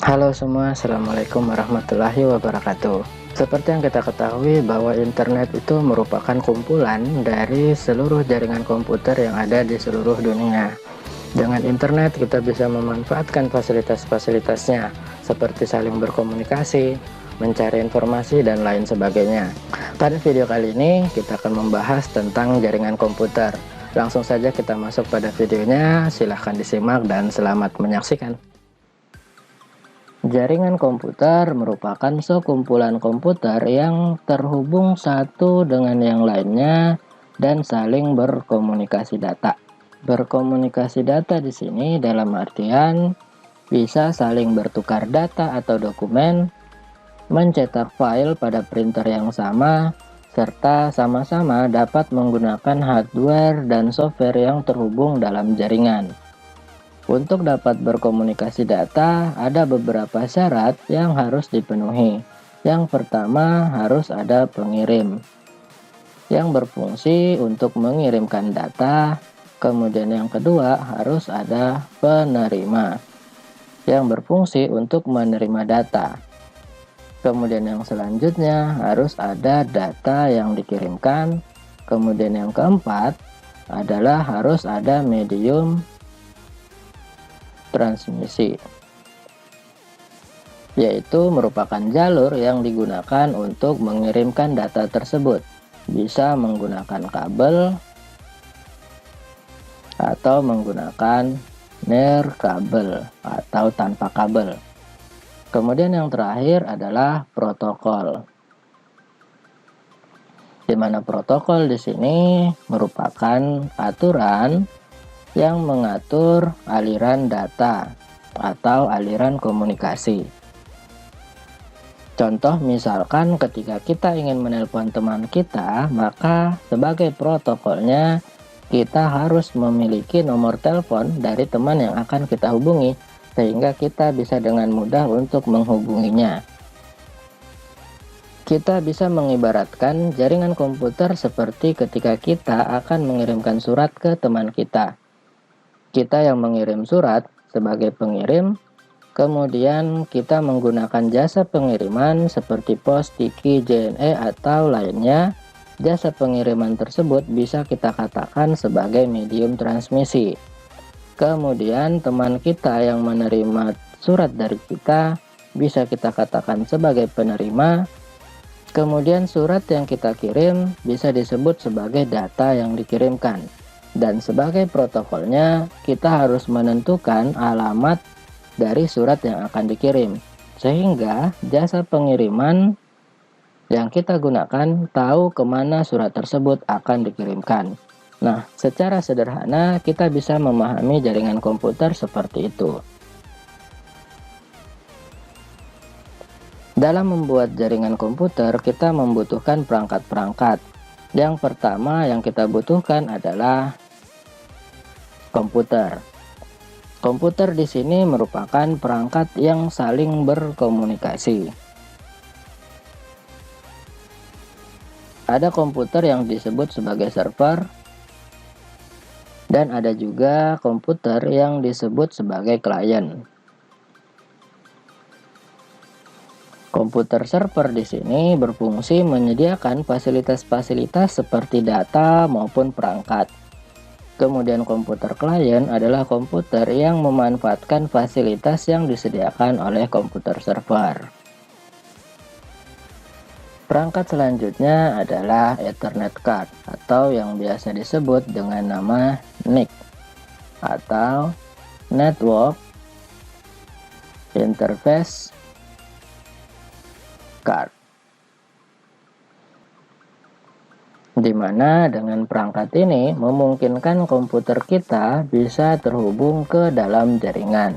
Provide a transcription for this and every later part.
Halo semua, Assalamualaikum warahmatullahi wabarakatuh. Seperti yang kita ketahui bahwa internet itu merupakan kumpulan dari seluruh jaringan komputer yang ada di seluruh dunia. Dengan internet kita bisa memanfaatkan fasilitas-fasilitasnya seperti saling berkomunikasi, mencari informasi, dan lain sebagainya. Pada video kali ini kita akan membahas tentang jaringan komputer. Langsung saja kita masuk pada videonya, silahkan disimak dan selamat menyaksikan. Jaringan komputer merupakan sekumpulan komputer yang terhubung satu dengan yang lainnya dan saling berkomunikasi data. Berkomunikasi data di sini dalam artian bisa saling bertukar data atau dokumen, mencetak file pada printer yang sama, serta sama-sama dapat menggunakan hardware dan software yang terhubung dalam jaringan. Untuk dapat berkomunikasi data, ada beberapa syarat yang harus dipenuhi. Yang pertama, harus ada pengirim yang berfungsi untuk mengirimkan data. Kemudian yang kedua, harus ada penerima yang berfungsi untuk menerima data. Kemudian yang selanjutnya, harus ada data yang dikirimkan. Kemudian yang keempat adalah harus ada medium transmisi, yaitu merupakan jalur yang digunakan untuk mengirimkan data tersebut. Bisa menggunakan kabel atau menggunakan nirkabel atau tanpa kabel. Kemudian yang terakhir adalah protokol, di mana protokol di sini merupakan aturan yang mengatur aliran data atau aliran komunikasi. Contoh misalkan ketika kita ingin menelpon teman kita, maka sebagai protokolnya kita harus memiliki nomor telepon dari teman yang akan kita hubungi, sehingga kita bisa dengan mudah untuk menghubunginya. Kita bisa mengibaratkan jaringan komputer seperti ketika kita akan mengirimkan surat ke teman kita. Kita yang mengirim surat sebagai pengirim, kemudian kita menggunakan jasa pengiriman seperti pos, tiki, JNE, atau lainnya. Jasa pengiriman tersebut bisa kita katakan sebagai medium transmisi. Kemudian teman kita yang menerima surat dari kita bisa kita katakan sebagai penerima. Kemudian surat yang kita kirim bisa disebut sebagai data yang dikirimkan. Dan sebagai protokolnya, kita harus menentukan alamat dari surat yang akan dikirim, sehingga jasa pengiriman yang kita gunakan tahu kemana surat tersebut akan dikirimkan. Nah, secara sederhana kita bisa memahami jaringan komputer seperti itu. Dalam membuat jaringan komputer, kita membutuhkan perangkat-perangkat. Yang pertama yang kita butuhkan adalah komputer. Komputer di sini merupakan perangkat yang saling berkomunikasi. Ada komputer yang disebut sebagai server, dan ada juga komputer yang disebut sebagai klien. Komputer server di sini berfungsi menyediakan fasilitas-fasilitas seperti data maupun perangkat. Kemudian komputer klien adalah komputer yang memanfaatkan fasilitas yang disediakan oleh komputer server. Perangkat selanjutnya adalah Ethernet card atau yang biasa disebut dengan nama NIC atau Network Interface Card, di mana dengan perangkat ini memungkinkan komputer kita bisa terhubung ke dalam jaringan.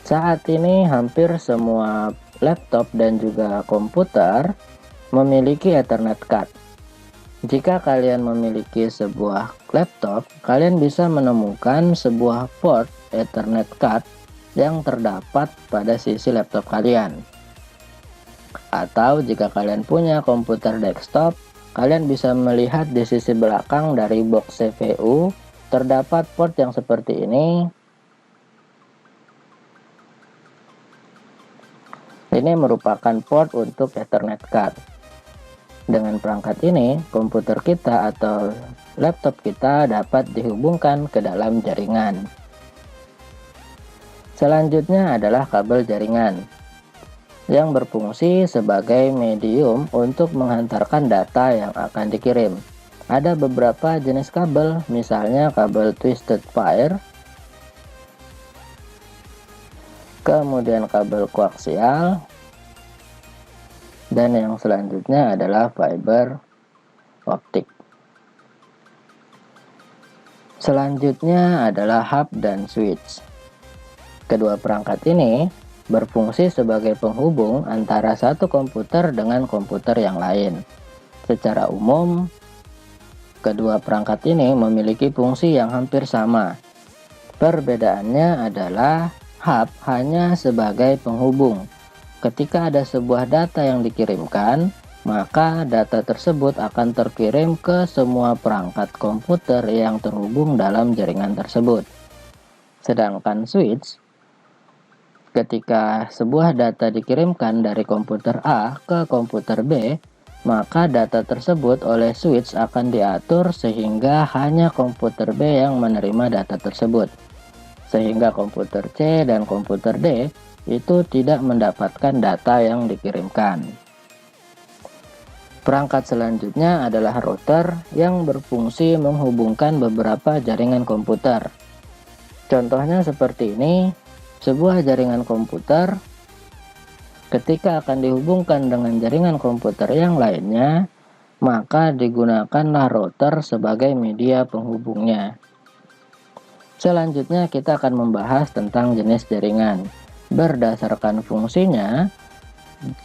Saat ini hampir semua laptop dan juga komputer memiliki Ethernet card. Jika kalian memiliki sebuah laptop, kalian bisa menemukan sebuah port Ethernet card yang terdapat pada sisi laptop kalian. Atau jika kalian punya komputer desktop, kalian bisa melihat di sisi belakang dari box CPU terdapat port yang seperti ini Ini merupakan port untuk Ethernet card. Dengan perangkat ini, komputer kita atau laptop kita dapat dihubungkan ke dalam jaringan. Selanjutnya adalah kabel jaringan yang berfungsi sebagai medium untuk menghantarkan data yang akan dikirim. Ada beberapa jenis kabel, misalnya kabel twisted pair, kemudian kabel koaksial, dan yang selanjutnya adalah fiber optik. Selanjutnya adalah hub dan switch. Kedua perangkat ini berfungsi sebagai penghubung antara satu komputer dengan komputer yang lain. Secara umum, kedua perangkat ini memiliki fungsi yang hampir sama. Perbedaannya adalah hub hanya sebagai penghubung. Ketika ada sebuah data yang dikirimkan, maka data tersebut akan terkirim ke semua perangkat komputer yang terhubung dalam jaringan tersebut. Sedangkan switch, ketika sebuah data dikirimkan dari komputer A ke komputer B, maka data tersebut oleh switch akan diatur sehingga hanya komputer B yang menerima data tersebut. Sehingga komputer C dan komputer D itu tidak mendapatkan data yang dikirimkan. Perangkat selanjutnya adalah router yang berfungsi menghubungkan beberapa jaringan komputer. Contohnya seperti ini, sebuah jaringan komputer ketika akan dihubungkan dengan jaringan komputer yang lainnya, maka digunakanlah router sebagai media penghubungnya. Selanjutnya kita akan membahas tentang jenis jaringan. Berdasarkan fungsinya,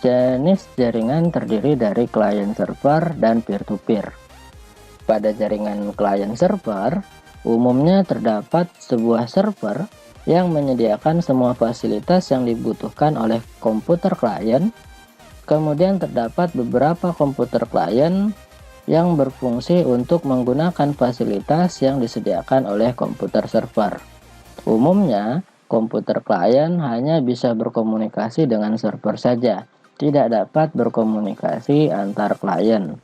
jenis jaringan terdiri dari client server dan peer-to-peer. Pada jaringan client server, umumnya terdapat sebuah server yang menyediakan semua fasilitas yang dibutuhkan oleh komputer klien. Kemudian terdapat beberapa komputer klien yang berfungsi untuk menggunakan fasilitas yang disediakan oleh komputer server. Umumnya, komputer klien hanya bisa berkomunikasi dengan server saja, tidak dapat berkomunikasi antar klien.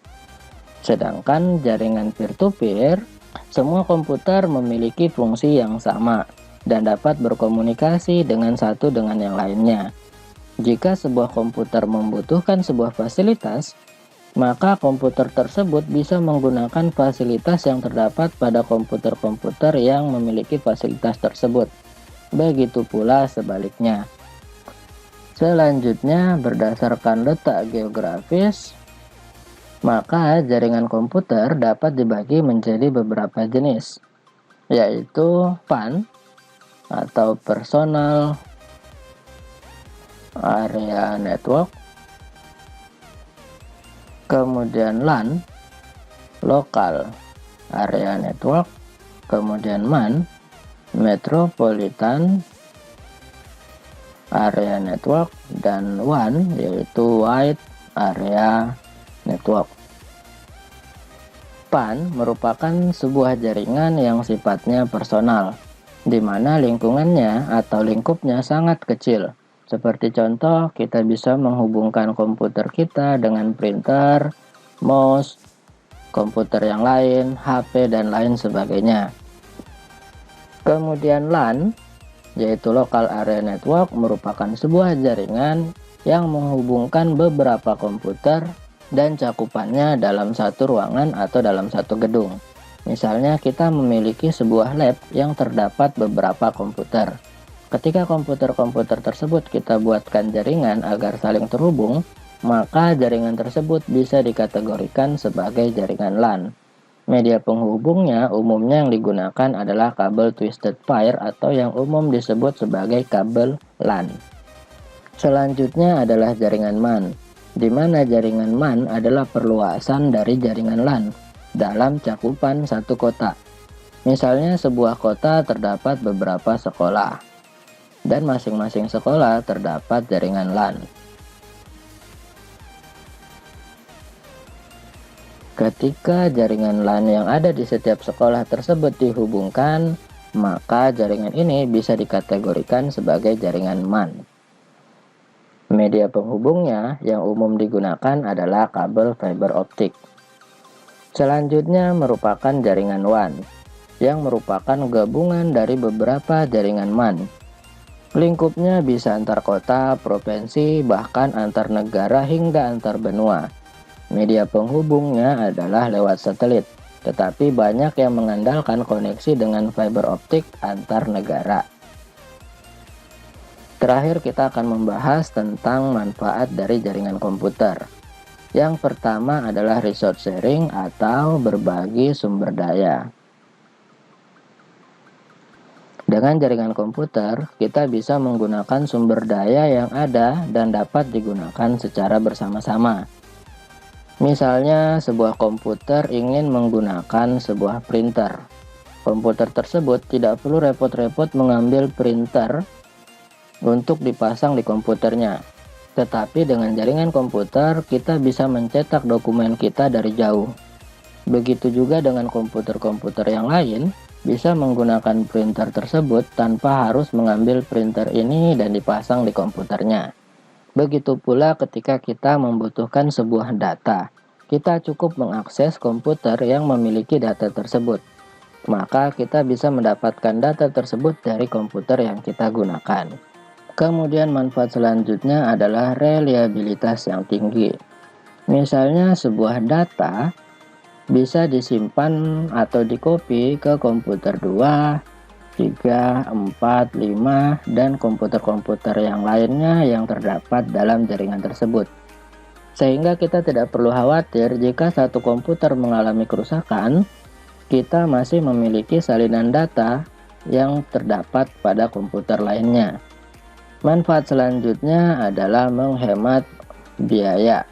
Sedangkan jaringan peer-to-peer, semua komputer memiliki fungsi yang sama dan dapat berkomunikasi dengan satu dengan yang lainnya. Jika sebuah komputer membutuhkan sebuah fasilitas, maka komputer tersebut bisa menggunakan fasilitas yang terdapat pada komputer-komputer yang memiliki fasilitas tersebut. Begitu pula sebaliknya. Selanjutnya, berdasarkan letak geografis, maka jaringan komputer dapat dibagi menjadi beberapa jenis, yaitu PAN atau Personal Area Network, kemudian LAN, Local Area Network, kemudian MAN, Metropolitan Area Network, dan WAN yaitu Wide Area Network. PAN merupakan sebuah jaringan yang sifatnya personal, di mana lingkungannya atau lingkupnya sangat kecil. Seperti contoh, kita bisa menghubungkan komputer kita dengan printer, mouse, komputer yang lain, HP, dan lain sebagainya. Kemudian LAN, yaitu Local Area Network, merupakan sebuah jaringan yang menghubungkan beberapa komputer dan cakupannya dalam satu ruangan atau dalam satu gedung. Misalnya kita memiliki sebuah lab yang terdapat beberapa komputer. Ketika komputer-komputer tersebut kita buatkan jaringan agar saling terhubung, maka jaringan tersebut bisa dikategorikan sebagai jaringan LAN. Media penghubungnya umumnya yang digunakan adalah kabel twisted pair atau yang umum disebut sebagai kabel LAN. Selanjutnya adalah jaringan MAN, di mana jaringan MAN adalah perluasan dari jaringan LAN dalam cakupan satu kota. Misalnya sebuah kota terdapat beberapa sekolah, dan masing-masing sekolah terdapat jaringan LAN. Ketika jaringan LAN yang ada di setiap sekolah tersebut dihubungkan, maka jaringan ini bisa dikategorikan sebagai jaringan MAN. Media penghubungnya yang umum digunakan adalah kabel fiber optik. Selanjutnya merupakan jaringan WAN, yang merupakan gabungan dari beberapa jaringan MAN. Lingkupnya bisa antar kota, provinsi, bahkan antar negara hingga antar benua. Media penghubungnya adalah lewat satelit, tetapi banyak yang mengandalkan koneksi dengan fiber optik antar negara. Terakhir kita akan membahas tentang manfaat dari jaringan komputer. Yang pertama adalah resource sharing atau berbagi sumber daya. Dengan jaringan komputer, kita bisa menggunakan sumber daya yang ada dan dapat digunakan secara bersama-sama. Misalnya, sebuah komputer ingin menggunakan sebuah printer. Komputer tersebut tidak perlu repot-repot mengambil printer untuk dipasang di komputernya. Tetapi dengan jaringan komputer, kita bisa mencetak dokumen kita dari jauh. Begitu juga dengan komputer-komputer yang lain, bisa menggunakan printer tersebut tanpa harus mengambil printer ini dan dipasang di komputernya. Begitu pula ketika kita membutuhkan sebuah data, kita cukup mengakses komputer yang memiliki data tersebut. Maka kita bisa mendapatkan data tersebut dari komputer yang kita gunakan. Kemudian manfaat selanjutnya adalah reliabilitas yang tinggi. Misalnya sebuah data bisa disimpan atau dikopi ke komputer 2, 3, 4, 5, dan komputer-komputer yang lainnya yang terdapat dalam jaringan tersebut. Sehingga kita tidak perlu khawatir jika satu komputer mengalami kerusakan, kita masih memiliki salinan data yang terdapat pada komputer lainnya. Manfaat selanjutnya adalah menghemat biaya.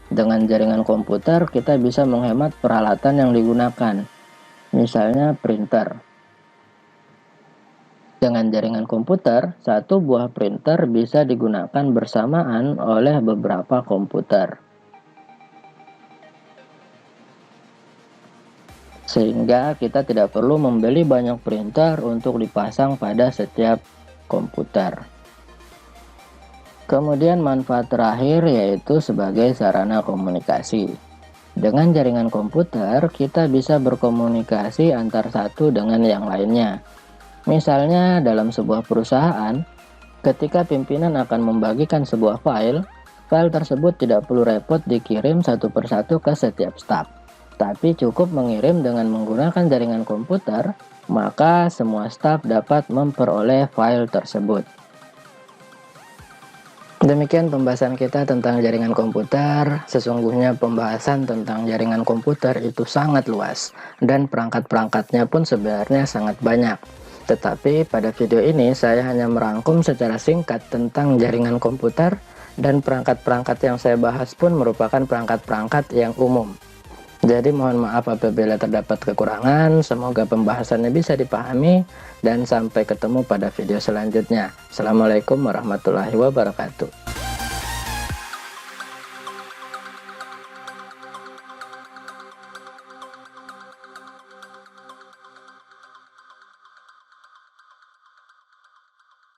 Dengan jaringan komputer, kita bisa menghemat peralatan yang digunakan, misalnya printer. Dengan jaringan komputer, satu buah printer bisa digunakan bersamaan oleh beberapa komputer. Sehingga kita tidak perlu membeli banyak printer untuk dipasang pada setiap komputer. Kemudian manfaat terakhir yaitu sebagai sarana komunikasi. Dengan jaringan komputer, kita bisa berkomunikasi antar satu dengan yang lainnya. Misalnya dalam sebuah perusahaan, ketika pimpinan akan membagikan sebuah file tersebut tidak perlu repot dikirim satu persatu ke setiap staf. Tapi cukup mengirim dengan menggunakan jaringan komputer, maka semua staf dapat memperoleh file tersebut. Demikian pembahasan kita tentang jaringan komputer. Sesungguhnya pembahasan tentang jaringan komputer itu sangat luas dan perangkat-perangkatnya pun sebenarnya sangat banyak. Tetapi pada video ini saya hanya merangkum secara singkat tentang jaringan komputer, dan perangkat-perangkat yang saya bahas pun merupakan perangkat-perangkat yang umum. Jadi mohon maaf apabila terdapat kekurangan, semoga pembahasannya bisa dipahami, dan sampai ketemu pada video selanjutnya. Assalamualaikum warahmatullahi wabarakatuh.